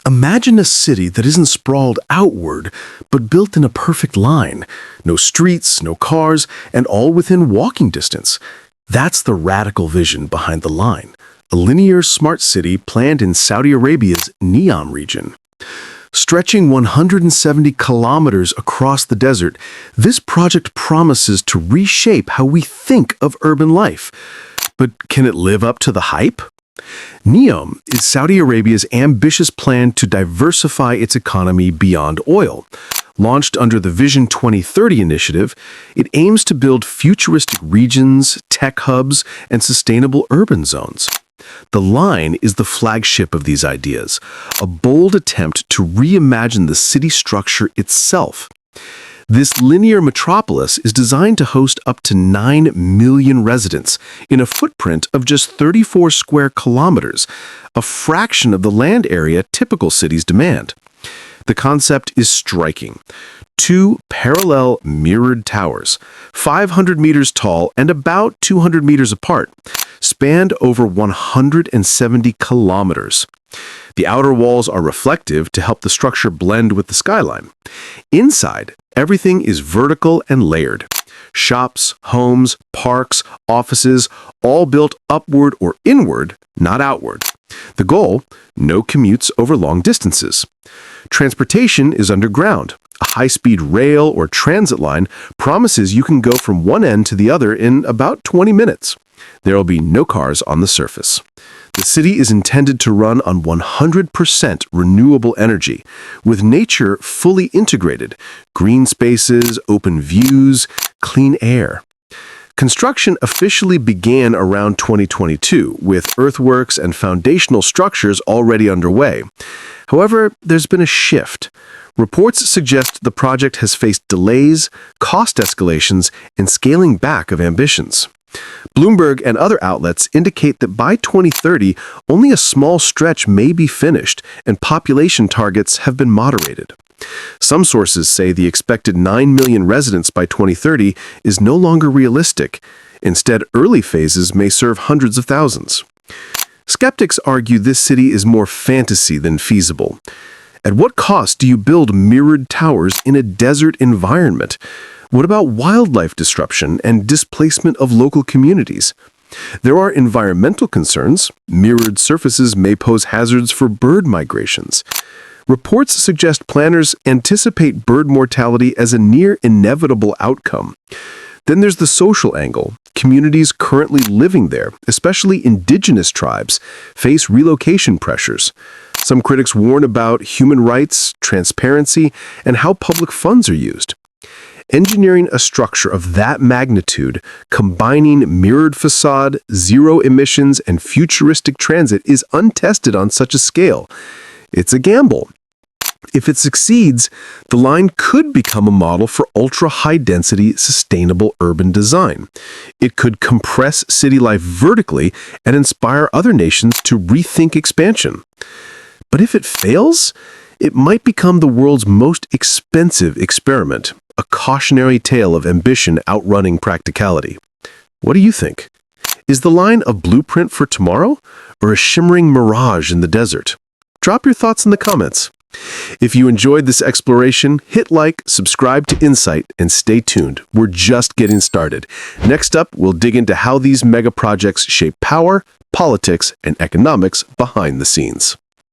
Imagine a city that isn't sprawled outward, but built in a perfect line. No streets, no cars, and all within walking distance. That's the radical vision behind the line. A linear smart city planned in Saudi Arabia's NEOM region. Stretching 170 kilometers across the desert, this project promises to reshape how we think of urban life. But can it live up to the hype? NEOM is Saudi Arabia's ambitious plan to diversify its economy beyond oil. Launched under the Vision 2030 initiative, it aims to build futuristic regions, tech hubs, and sustainable urban zones. The line is the flagship of these ideas, a bold attempt to reimagine the city structure itself. This linear metropolis is designed to host up to 9 million residents in a footprint of just 34 square kilometers, a fraction of the land area typical cities demand. The concept is striking. 2 parallel mirrored towers, 500 meters tall and about 200 meters apart, spanned over 170 kilometers. The outer walls are reflective to help the structure blend with the skyline. Inside, everything is vertical and layered. Shops, homes, parks, offices, all built upward or inward, not outward. The goal? No commutes over long distances. Transportation is underground. A high-speed rail or transit line promises you can go from one end to the other in about 20 minutes. There will be no cars on the surface. The city is intended to run on 100% renewable energy, with nature fully integrated, green spaces, open views, clean air. Construction officially began around 2022, with earthworks and foundational structures already underway. However, there's been a shift. Reports suggest the project has faced delays, cost escalations, and scaling back of ambitions. Bloomberg and other outlets indicate that by 2030, only a small stretch may be finished, and population targets have been moderated. Some sources say the expected 9 million residents by 2030 is no longer realistic. Instead, early phases may serve hundreds of thousands. Skeptics argue this city is more fantasy than feasible. At what cost do you build mirrored towers in a desert environment? What about wildlife disruption and displacement of local communities? There are environmental concerns. Mirrored surfaces may pose hazards for bird migrations. Reports suggest planners anticipate bird mortality as a near inevitable outcome. Then there's the social angle. Communities currently living there, especially indigenous tribes, face relocation pressures. Some critics warn about human rights, transparency, and how public funds are used. Engineering a structure of that magnitude, combining mirrored facade, zero emissions, and futuristic transit is untested on such a scale. It's a gamble. If it succeeds, the line could become a model for ultra-high-density, sustainable urban design. It could compress city life vertically and inspire other nations to rethink expansion. But if it fails, it might become the world's most expensive experiment, a cautionary tale of ambition outrunning practicality. What do you think? Is the line a blueprint for tomorrow, or a shimmering mirage in the desert? Drop your thoughts in the comments. If you enjoyed this exploration, hit like, subscribe to Insight, and stay tuned. We're just getting started. Next up, we'll dig into how these mega projects shape power, politics, and economics behind the scenes.